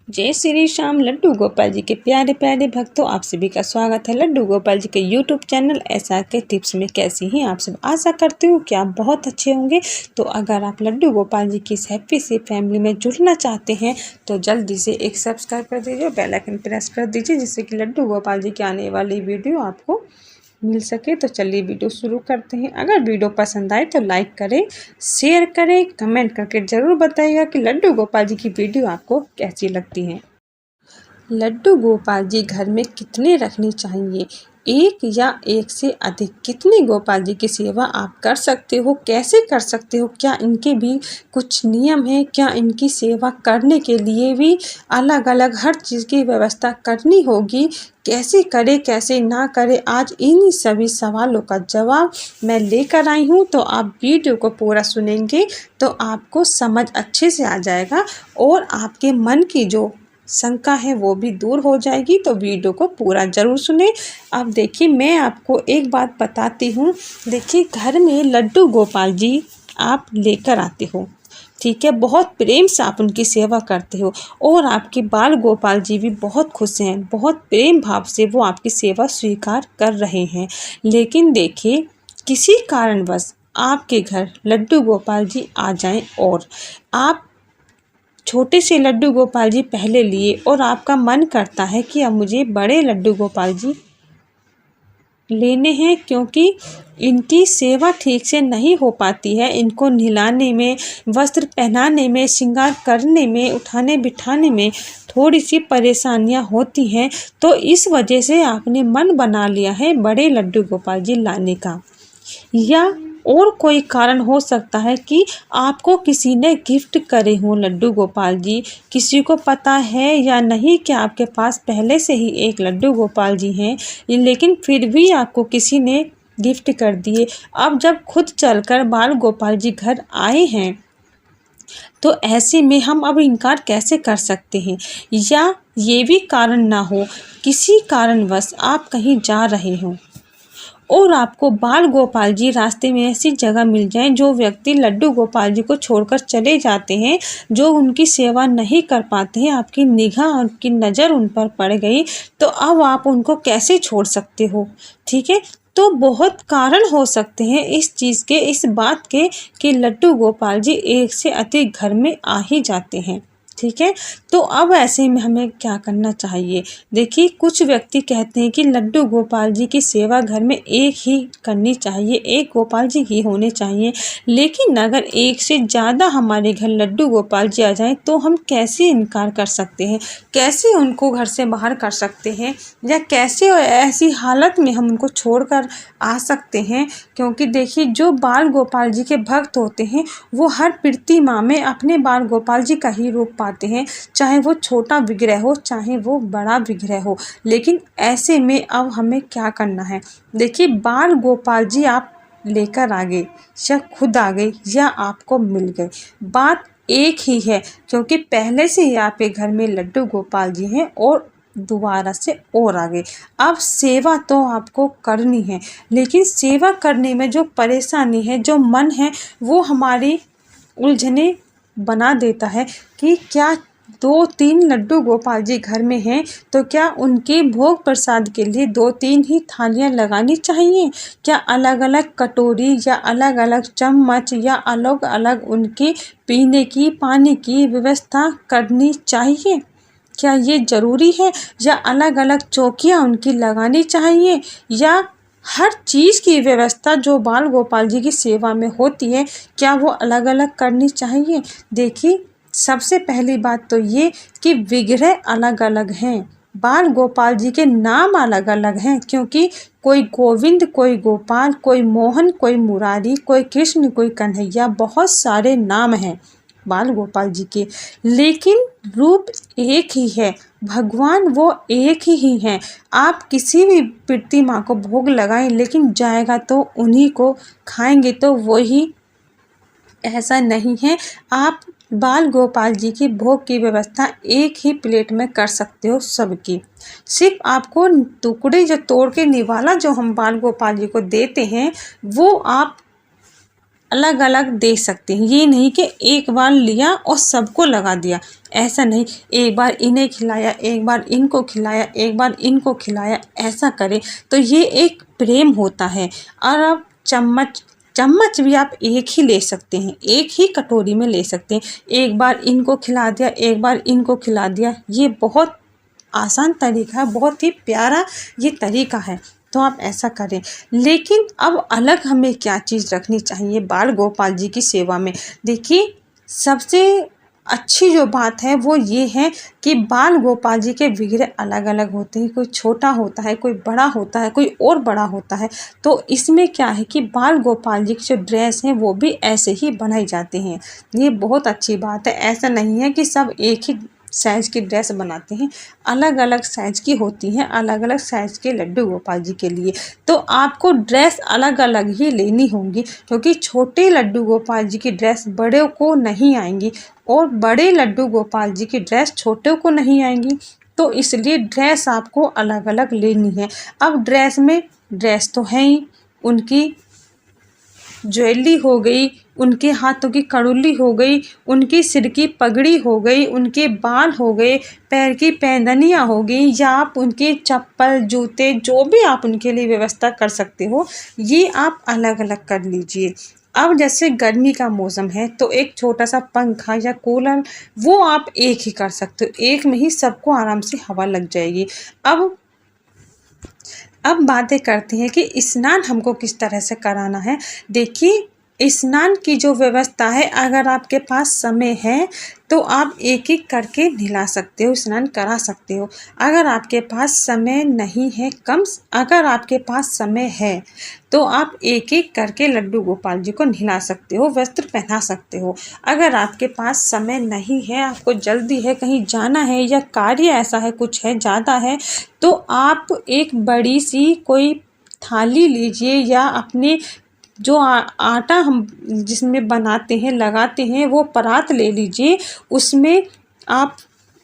जय श्री श्याम। लड्डू गोपाल जी के प्यारे प्यारे भक्तों, आप सभी का स्वागत है लड्डू गोपाल जी के यूट्यूब चैनल SR के टिप्स में। कैसी हैं आप सब? आशा करती हूँ कि आप बहुत अच्छे होंगे। तो अगर आप लड्डू गोपाल जी की इस हैप्पी सी फैमिली में जुड़ना चाहते हैं तो जल्दी से एक सब्सक्राइब कर दीजिए, बेल आइकन प्रेस कर दीजिए, जिससे कि लड्डू गोपाल जी की आने वाली वीडियो आपको मिल सके। तो चलिए वीडियो शुरू करते हैं। अगर वीडियो पसंद आए तो लाइक करें, शेयर करें, कमेंट करके ज़रूर बताइएगा कि लड्डू गोपाल जी की वीडियो आपको कैसी लगती है। लड्डू गोपाल जी घर में कितने रखने चाहिए? एक या एक से अधिक? कितनी गोपाल जी की सेवा आप कर सकते हो? कैसे कर सकते हो? क्या इनके भी कुछ नियम हैं? क्या इनकी सेवा करने के लिए भी अलग अलग हर चीज़ की व्यवस्था करनी होगी? कैसे करें, कैसे ना करें? आज इन सभी सवालों का जवाब मैं लेकर आई हूँ। तो आप वीडियो को पूरा सुनेंगे तो आपको समझ अच्छे से आ जाएगा और आपके मन की जो शंका है वो भी दूर हो जाएगी। तो वीडियो को पूरा ज़रूर सुने। अब देखिए, मैं आपको एक बात बताती हूँ। देखिए, घर में लड्डू गोपाल जी आप लेकर आते हो, ठीक है, बहुत प्रेम से आप उनकी सेवा करते हो और आपके बाल गोपाल जी भी बहुत खुश हैं, बहुत प्रेम भाव से वो आपकी सेवा स्वीकार कर रहे हैं। लेकिन देखिए, किसी कारणवश आपके घर लड्डू गोपाल जी आ जाएं और आप छोटे से लड्डू गोपाल जी पहले लिए और आपका मन करता है कि अब मुझे बड़े लड्डू गोपाल जी लेने हैं, क्योंकि इनकी सेवा ठीक से नहीं हो पाती है। इनको नहलाने में, वस्त्र पहनाने में, श्रृंगार करने में, उठाने बिठाने में थोड़ी सी परेशानियां होती हैं। तो इस वजह से आपने मन बना लिया है बड़े लड्डू गोपाल जी लाने का। या और कोई कारण हो सकता है कि आपको किसी ने गिफ्ट करे हों लड्डू गोपाल जी। किसी को पता है या नहीं कि आपके पास पहले से ही एक लड्डू गोपाल जी हैं, लेकिन फिर भी आपको किसी ने गिफ्ट कर दिए। अब जब खुद चलकर बाल गोपाल जी घर आए हैं तो ऐसे में हम अब इनकार कैसे कर सकते हैं? या ये भी कारण ना हो, किसी कारणवश आप कहीं जा रहे हों और आपको बाल गोपाल जी रास्ते में ऐसी जगह मिल जाए, जो व्यक्ति लड्डू गोपाल जी को छोड़कर चले जाते हैं, जो उनकी सेवा नहीं कर पाते हैं, आपकी निगाह, आपकी नज़र उन पर पड़ गई, तो अब आप उनको कैसे छोड़ सकते हो? ठीक है, तो बहुत कारण हो सकते हैं इस चीज़ के, इस बात के कि लड्डू गोपाल जी एक से अधिक घर में आ ही जाते हैं। ठीक है, तो अब ऐसे में हमें क्या करना चाहिए? देखिए, कुछ व्यक्ति कहते हैं कि लड्डू गोपाल जी की सेवा घर में एक ही करनी चाहिए, एक गोपाल जी ही होने चाहिए। लेकिन अगर एक से ज़्यादा हमारे घर लड्डू गोपाल जी आ जाएं तो हम कैसे इनकार कर सकते हैं? कैसे उनको घर से बाहर कर सकते हैं? या कैसे ऐसी हालत में हम उनको छोड़कर आ सकते हैं? क्योंकि देखिए, जो बाल गोपाल जी के भक्त होते हैं वो हर प्रतिमा में अपने बाल गोपाल जी का ही रूप पाते हैं, चाहे वो छोटा विग्रह हो, चाहे वो बड़ा विग्रह हो। लेकिन ऐसे में अब हमें क्या करना है? देखिए, बाल गोपाल जी आप लेकर आ गए या खुद आ गए या आपको मिल गए, बात एक ही है, क्योंकि पहले से ही आपके घर में लड्डू गोपाल जी हैं और दोबारा से और आ गए। अब सेवा तो आपको करनी है, लेकिन सेवा करने में जो परेशानी है, जो मन है, वो हमारी उलझने बना देता है कि क्या 2-3 लड्डू गोपाल जी घर में हैं तो क्या उनके भोग प्रसाद के लिए 2-3 ही थालियाँ लगानी चाहिए? क्या अलग अलग कटोरी या अलग अलग चम्मच या अलग अलग उनके पीने की, पानी की व्यवस्था करनी चाहिए? क्या ये ज़रूरी है? या अलग अलग चौकियाँ उनकी लगानी चाहिए? या हर चीज़ की व्यवस्था जो बाल गोपाल जी की सेवा में होती है, क्या वो अलग अलग करनी चाहिए? देखिए, सबसे पहली बात तो ये कि विग्रह अलग अलग हैं, बाल गोपाल जी के नाम अलग अलग हैं, क्योंकि कोई गोविंद, कोई गोपाल, कोई मोहन, कोई मुरारी, कोई कृष्ण, कोई कन्हैया, बहुत सारे नाम हैं बाल गोपाल जी के, लेकिन रूप एक ही है। भगवान वो एक ही हैं। आप किसी भी प्रतिमा को भोग लगाएं, लेकिन जाएगा तो उन्हीं को खाएंगे तो वही, ऐसा नहीं है। आप बाल गोपाल जी की भोग की व्यवस्था एक ही प्लेट में कर सकते हो सबकी। सिर्फ आपको टुकड़े जो तोड़ के निवाला जो हम बाल गोपाल जी को देते हैं, वो आप अलग अलग दे सकते हैं। ये नहीं कि एक बार लिया और सबको लगा दिया, ऐसा नहीं। एक बार इन्हें खिलाया, एक बार इनको खिलाया, एक बार इनको खिलाया, ऐसा करें तो ये एक प्रेम होता है। और अब चम्मच भी आप एक ही ले सकते हैं, एक ही कटोरी में ले सकते हैं। एक बार इनको खिला दिया, एक बार इनको खिला दिया, ये बहुत आसान तरीका है, बहुत ही प्यारा ये तरीका है। तो आप ऐसा करें। लेकिन अब अलग हमें क्या चीज़ रखनी चाहिए बाल गोपाल जी की सेवा में? देखिए, सबसे अच्छी जो बात है वो ये है कि बाल गोपाल जी के विग्रह अलग अलग होते हैं। कोई छोटा होता है, कोई बड़ा होता है, कोई और बड़ा होता है। तो इसमें क्या है कि बाल गोपाल जी की जो ड्रेस है वो भी ऐसे ही बनाई जाती हैं। ये बहुत अच्छी बात है। ऐसा नहीं है कि सब एक ही साइज़ की ड्रेस बनाते हैं, अलग अलग साइज़ की होती हैं, अलग अलग साइज़ के लड्डू गोपाल जी के लिए। तो आपको ड्रेस अलग अलग ही लेनी होंगी, क्योंकि छोटे लड्डू गोपाल जी की ड्रेस बड़े को नहीं आएंगी और बड़े लड्डू गोपाल जी की ड्रेस छोटे को नहीं आएंगी। तो इसलिए ड्रेस आपको अलग अलग लेनी है। अब ड्रेस तो है ही, उनकी ज्वेलरी हो गई, उनके हाथों की कड़ुल्ली हो गई, उनकी सिर की पगड़ी हो गई, उनके बाल हो गए, पैर की पैंदनियाँ हो गई, या आप उनके चप्पल जूते जो भी आप उनके लिए व्यवस्था कर सकते हो, ये आप अलग अलग कर लीजिए। अब जैसे गर्मी का मौसम है तो एक छोटा सा पंखा या कूलर वो आप एक ही कर सकते हो, एक में ही सबको आराम से हवा लग जाएगी। अब बातें करते हैं कि स्नान हमको किस तरह से कराना है। देखिए, स्नान की जो व्यवस्था है, अगर आपके पास समय है तो आप एक एक करके नहला सकते हो, स्नान करा सकते हो। अगर आपके पास समय नहीं है, अगर आपके पास समय है तो आप एक एक करके लड्डू गोपाल जी को नहला सकते हो, वस्त्र पहना सकते हो। अगर आपके पास समय नहीं है, आपको जल्दी है, कहीं जाना है या कार्य ऐसा है, कुछ है, ज़्यादा है, तो आप एक बड़ी सी कोई थाली लीजिए, या अपने जो आटा हम जिसमें बनाते हैं, लगाते हैं, वो परात ले लीजिए। उसमें आप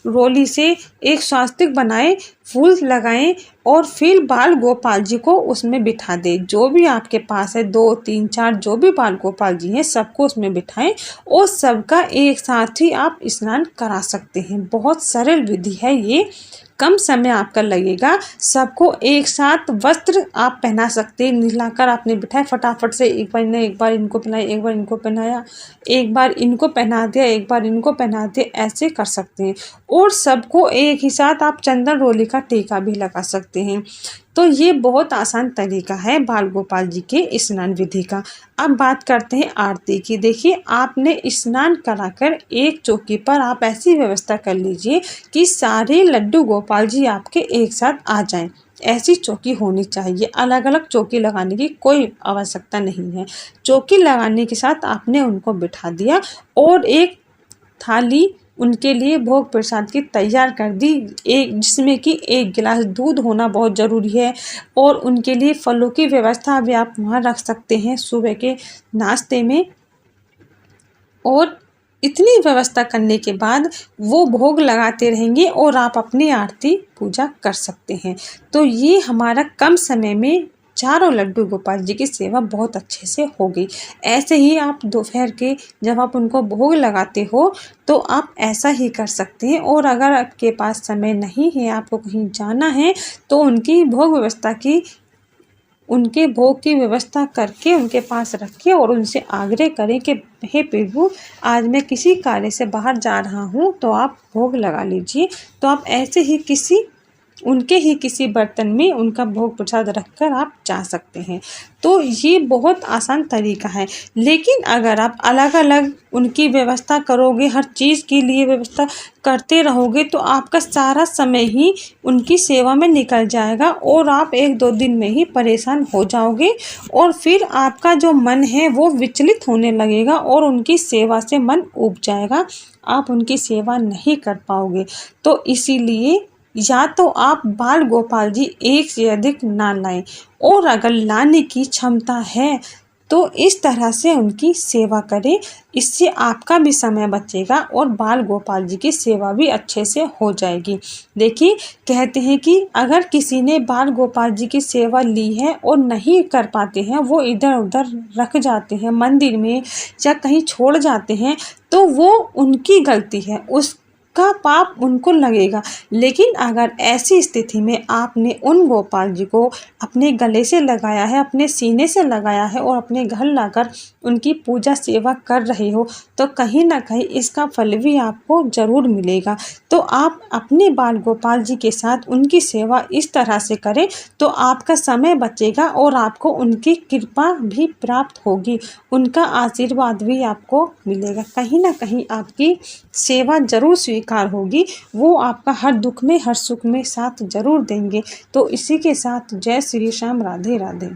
रोली से एक स्वास्तिक बनाएं, फूल लगाएं और फिर बाल गोपाल जी को उसमें बिठा दें। जो भी आपके पास है, 2 3 4 जो भी बाल गोपाल जी हैं, सबको उसमें बिठाएं और सबका एक साथ ही आप स्नान करा सकते हैं। बहुत सरल विधि है ये, कम समय आपका लगेगा। सबको एक साथ वस्त्र आप पहना सकते हैं। नहलाकर आपने बिठाए, फटाफट से एक बार इनको पहनाया, एक बार इनको पहनाया, एक बार इनको पहना दिया, एक बार इनको पहना दिया, ऐसे कर सकते हैं। और सबको एक ही साथ आप चंदन रोली का टीका भी लगा सकते हैं। तो ये बहुत आसान तरीका है बाल गोपाल जी के स्नान विधि का। अब बात करते हैं आरती की। देखिए, आपने स्नान कराकर एक चौकी पर आप ऐसी व्यवस्था कर लीजिए कि सारे लड्डू गोपाल जी आपके एक साथ आ जाएं। ऐसी चौकी होनी चाहिए, अलग अलग चौकी लगाने की कोई आवश्यकता नहीं है। चौकी लगाने के साथ आपने उनको बिठा दिया और एक थाली उनके लिए भोग प्रसाद की तैयार कर दी, एक जिसमें कि 1 गिलास दूध होना बहुत ज़रूरी है। और उनके लिए फलों की व्यवस्था भी आप वहाँ रख सकते हैं सुबह के नाश्ते में। और इतनी व्यवस्था करने के बाद वो भोग लगाते रहेंगे और आप अपनी आरती पूजा कर सकते हैं। तो ये हमारा कम समय में चारों लड्डू गोपाल जी की सेवा बहुत अच्छे से हो गई। ऐसे ही आप दोपहर के जब आप उनको भोग लगाते हो तो आप ऐसा ही कर सकते हैं। और अगर आपके पास समय नहीं है, आपको कहीं जाना है, तो उनके भोग की व्यवस्था करके उनके पास रखिए और उनसे आग्रह करें कि हे प्रभु, आज मैं किसी कार्य से बाहर जा रहा हूँ तो आप भोग लगा लीजिए। तो आप ऐसे ही उनके ही किसी बर्तन में उनका भोग प्रसाद रखकर आप जा सकते हैं। तो ये बहुत आसान तरीका है। लेकिन अगर आप अलग अलग उनकी व्यवस्था करोगे, हर चीज़ के लिए व्यवस्था करते रहोगे, तो आपका सारा समय ही उनकी सेवा में निकल जाएगा और आप 1-2 दिन में ही परेशान हो जाओगे और फिर आपका जो मन है वो विचलित होने लगेगा और उनकी सेवा से मन ऊब जाएगा। आप उनकी सेवा नहीं कर पाओगे। तो इसीलिए या तो आप बाल गोपाल जी एक से अधिक ना लाएं, और अगर लाने की क्षमता है तो इस तरह से उनकी सेवा करें, इससे आपका भी समय बचेगा और बाल गोपाल जी की सेवा भी अच्छे से हो जाएगी। देखिए, कहते हैं कि अगर किसी ने बाल गोपाल जी की सेवा ली है और नहीं कर पाते हैं, वो इधर उधर रख जाते हैं मंदिर में या कहीं छोड़ जाते हैं, तो वो उनकी गलती है, उसका पाप उनको लगेगा। लेकिन अगर ऐसी स्थिति में आपने उन गोपाल जी को अपने गले से लगाया है, अपने सीने से लगाया है और अपने घर लाकर उनकी पूजा सेवा कर रहे हो, तो कहीं ना कहीं इसका फल भी आपको ज़रूर मिलेगा। तो आप अपने बाल गोपाल जी के साथ उनकी सेवा इस तरह से करें, तो आपका समय बचेगा और आपको उनकी कृपा भी प्राप्त होगी, उनका आशीर्वाद भी आपको मिलेगा। कहीं ना कहीं आपकी सेवा ज़रूर स्वीकार होगी, वो आपका हर दुख में हर सुख में साथ ज़रूर देंगे। तो इसी के साथ जय श्री श्याम, राधे राधे।